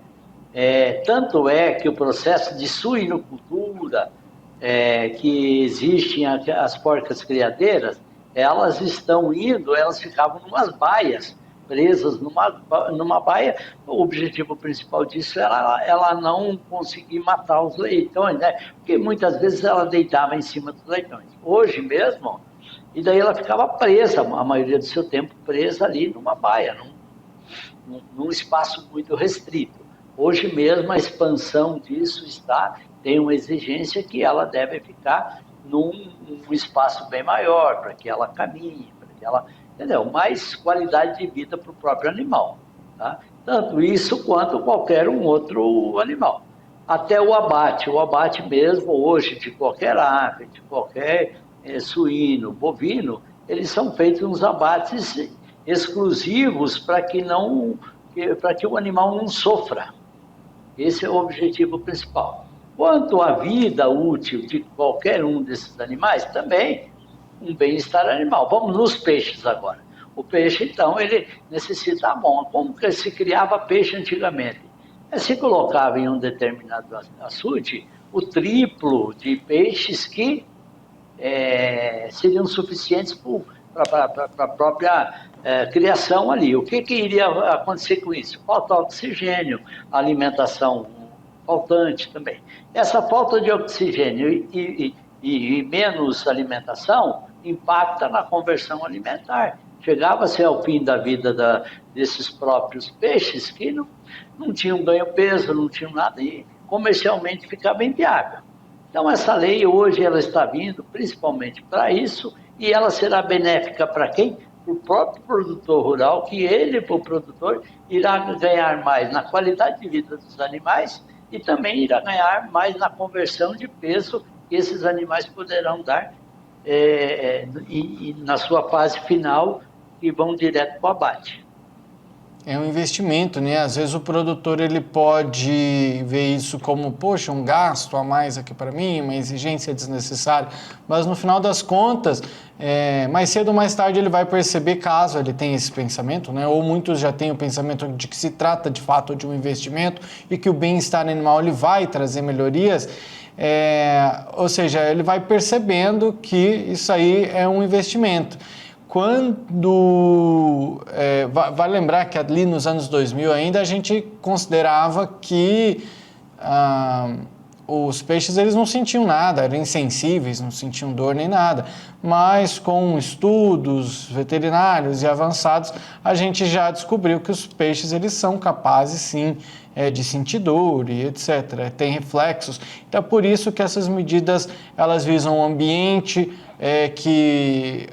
Tanto é que o processo de suinocultura que existem as porcas criadeiras, elas ficavam numas baias, presas numa baia. O objetivo principal disso era ela não conseguir matar os leitões, né? Porque muitas vezes ela deitava em cima dos leitões. Hoje mesmo, e daí ela ficava presa, a maioria do seu tempo presa ali numa baia, num espaço muito restrito. Hoje mesmo a expansão disso tem uma exigência que ela deve ficar num espaço bem maior, para que ela caminhe, para que ela... Entendeu? Mais qualidade de vida para o próprio animal. Tá? Tanto isso quanto qualquer outro animal. Até o abate mesmo hoje de qualquer ave, de qualquer suíno, bovino, eles são feitos uns abates exclusivos para que o animal não sofra. Esse é o objetivo principal. Quanto à vida útil de qualquer um desses animais, também um bem-estar animal. Vamos nos peixes agora. O peixe, então, ele necessita como que se criava peixe antigamente? Se colocava em um determinado açude o triplo de peixes que seriam suficientes para a própria criação ali. O que iria acontecer com isso? Falta oxigênio, alimentação faltante também. Essa falta de oxigênio e menos alimentação impacta na conversão alimentar. Chegava-se ao fim da vida desses próprios peixes que não tinham ganho-peso, não tinham nada, e comercialmente ficava inviável. Então, essa lei hoje ela está vindo principalmente para isso, e ela será benéfica para quem? Para o próprio produtor rural, que ele, para o produtor, irá ganhar mais na qualidade de vida dos animais e também irá ganhar mais na conversão de peso que esses animais poderão dar na sua fase final, e vão direto para o abate. É um investimento, né? Às vezes o produtor ele pode ver isso como, poxa, um gasto a mais aqui para mim, uma exigência desnecessária, mas no final das contas, mais cedo ou mais tarde ele vai perceber, caso ele tenha esse pensamento, né? Ou muitos já têm o pensamento de que se trata de fato de um investimento e que o bem-estar animal ele vai trazer melhorias. Ou seja, ele vai percebendo que isso aí é um investimento. Vale lembrar que ali nos anos 2000 ainda a gente considerava que os peixes eles não sentiam nada, eram insensíveis, não sentiam dor nem nada, mas com estudos veterinários e avançados a gente já descobriu que os peixes eles são capazes sim de sentir dor e etc, tem reflexos. Então é por isso que essas medidas elas visam um ambiente que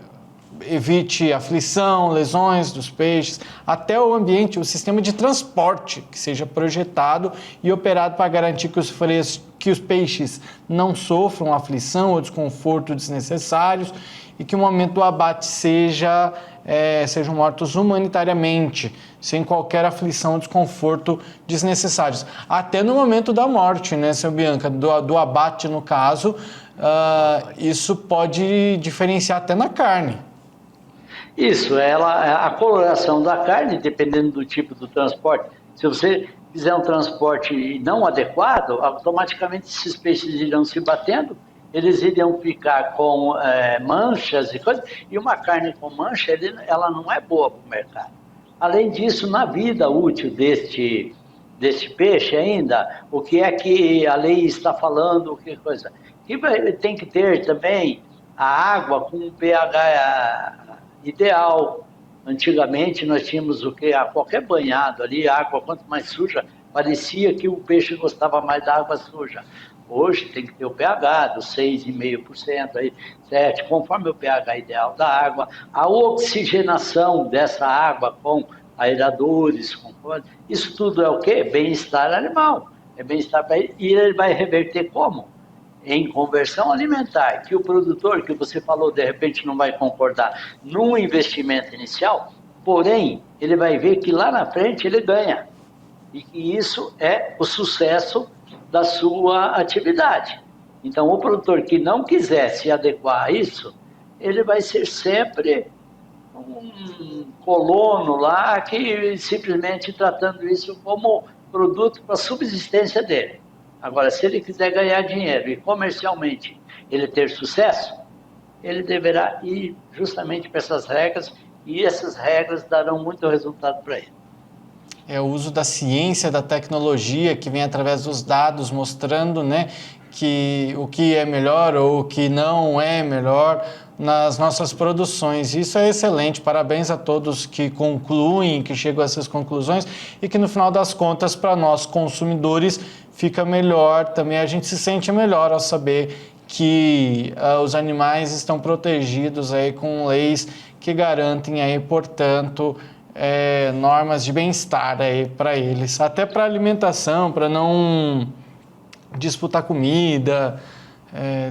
evite aflição, lesões dos peixes, até o ambiente, o sistema de transporte que seja projetado e operado para garantir que os peixes não sofram aflição ou desconforto desnecessários e que o momento do abate sejam mortos humanitariamente, sem qualquer aflição ou desconforto desnecessários. Até no momento da morte, né, seu Bianca, do abate no caso, isso pode diferenciar até na carne. Isso, a coloração da carne, dependendo do tipo do transporte, se você fizer um transporte não adequado, automaticamente esses peixes irão se batendo, eles iriam ficar com manchas e coisas, e uma carne com mancha, ela não é boa para o mercado. Além disso, na vida útil deste peixe ainda, o que é que a lei está falando, que coisa. E tem que ter também a água com um pH ideal. Antigamente nós tínhamos o que? A qualquer banhado ali, a água quanto mais suja, parecia que o peixe gostava mais da água suja. Hoje tem que ter o pH dos 6,5%, aí, 7%, conforme o pH ideal da água. A oxigenação dessa água com aeradores, isso tudo é o quê? Bem-estar animal. É bem-estar para ele. E ele vai reverter como? Em conversão alimentar, que o produtor, que você falou, de repente não vai concordar num investimento inicial, porém, ele vai ver que lá na frente ele ganha. E que isso é o sucesso da sua atividade. Então, o produtor que não quiser se adequar a isso, ele vai ser sempre um colono lá que simplesmente tratando isso como produto para a subsistência dele. Agora, se ele quiser ganhar dinheiro e comercialmente ele ter sucesso, ele deverá ir justamente para essas regras e essas regras darão muito resultado para ele. É o uso da ciência, da tecnologia que vem através dos dados mostrando, né, que o que é melhor ou o que não é melhor nas nossas produções. Isso é excelente, parabéns a todos que concluem, que chegam a essas conclusões e que no final das contas para nós consumidores fica melhor, também a gente se sente melhor ao saber que os animais estão protegidos aí com leis que garantem aí, portanto, normas de bem-estar aí para eles, até para alimentação, para não disputar comida,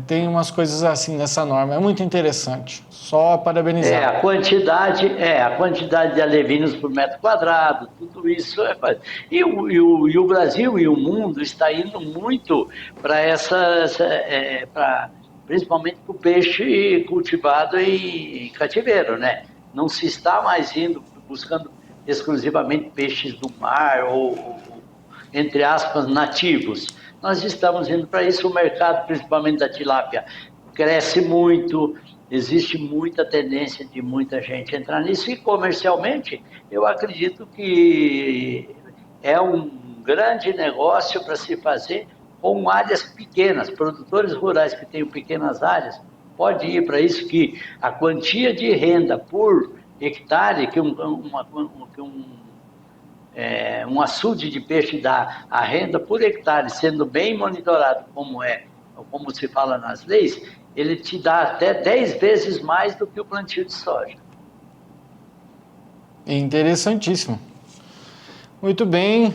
tem umas coisas assim nessa norma, é muito interessante, só parabenizar. A quantidade de alevinos por metro quadrado, tudo isso e o Brasil e o mundo está indo muito para principalmente para o peixe cultivado em cativeiro, né? Não se está mais indo buscando exclusivamente peixes do mar ou entre aspas, nativos. Nós estamos indo para isso, o mercado, principalmente da tilápia, cresce muito, existe muita tendência de muita gente entrar nisso e comercialmente eu acredito que é um grande negócio para se fazer com áreas pequenas, produtores rurais que tenham pequenas áreas, pode ir para isso que a quantia de renda por hectare que um açude de peixe dá a renda por hectare, sendo bem monitorado como se fala nas leis, ele te dá até 10 vezes mais do que o plantio de soja. Interessantíssimo. Muito bem,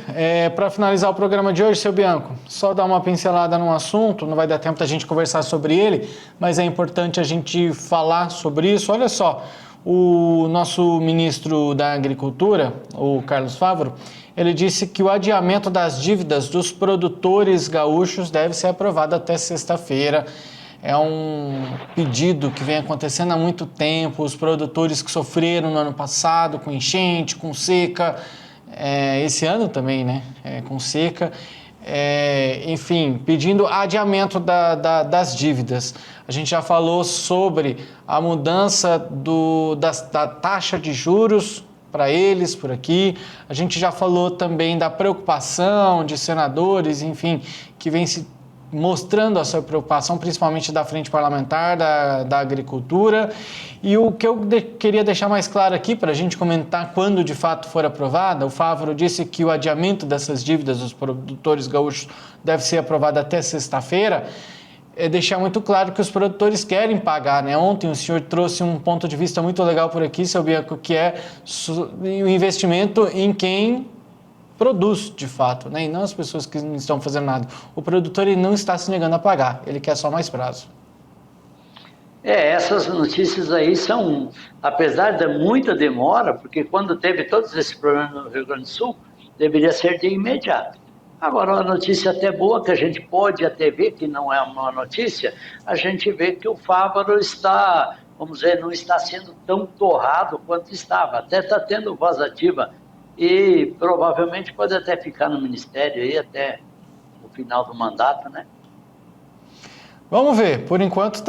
para finalizar o programa de hoje, seu Bianco, só dar uma pincelada num assunto, não vai dar tempo da gente conversar sobre ele, mas é importante a gente falar sobre isso. Olha só, o nosso ministro da Agricultura, o Carlos Fávaro, ele disse que o adiamento das dívidas dos produtores gaúchos deve ser aprovado até sexta-feira. É um pedido que vem acontecendo há muito tempo, os produtores que sofreram no ano passado com enchente, com seca, esse ano também, né, com seca, enfim, pedindo adiamento das dívidas. A gente já falou sobre a mudança da taxa de juros para eles por aqui, a gente já falou também da preocupação de senadores, enfim, que vem se mostrando a sua preocupação, principalmente da Frente Parlamentar da Agricultura. E o que eu queria deixar mais claro aqui, para a gente comentar quando de fato for aprovada, o Fávaro disse que o adiamento dessas dívidas dos produtores gaúchos deve ser aprovado até sexta-feira, deixar muito claro que os produtores querem pagar, né? Ontem o senhor trouxe um ponto de vista muito legal por aqui, seu Bianco, que é o investimento em quem produz, de fato, né? E não as pessoas que não estão fazendo nada. O produtor ele não está se negando a pagar, ele quer só mais prazo. Essas notícias aí são, apesar de muita demora, porque quando teve todos esses problemas no Rio Grande do Sul, deveria ser de imediato. Agora, uma notícia até boa, que a gente pode até ver, que não é uma notícia, a gente vê que o Fávaro está, vamos dizer, não está sendo tão torrado quanto estava. Até está tendo voz ativa e provavelmente pode até ficar no Ministério aí até o final do mandato, né? Vamos ver, por enquanto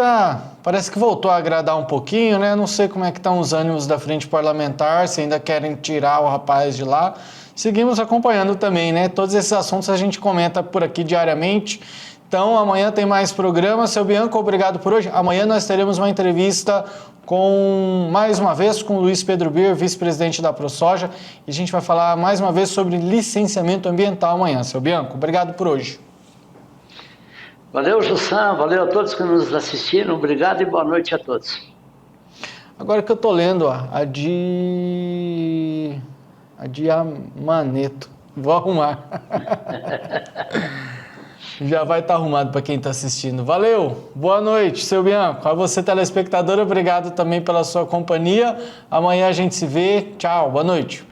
parece que voltou a agradar um pouquinho, né? Não sei como é que estão os ânimos da frente parlamentar, se ainda querem tirar o rapaz de lá. Seguimos acompanhando também, né? Todos esses assuntos a gente comenta por aqui diariamente. Então, amanhã tem mais programa. Seu Bianco, obrigado por hoje. Amanhã nós teremos uma entrevista mais uma vez, com o Luiz Pedro Bier, vice-presidente da ProSoja. E a gente vai falar mais uma vez sobre licenciamento ambiental amanhã. Seu Bianco, obrigado por hoje. Valeu, Jussan. Valeu a todos que nos assistiram. Obrigado e boa noite a todos. Agora que eu tô lendo, a de Amaneto. Vou arrumar. Já vai estar arrumado para quem está assistindo. Valeu, boa noite, seu Bianco. A você, telespectador, obrigado também pela sua companhia. Amanhã a gente se vê. Tchau, boa noite.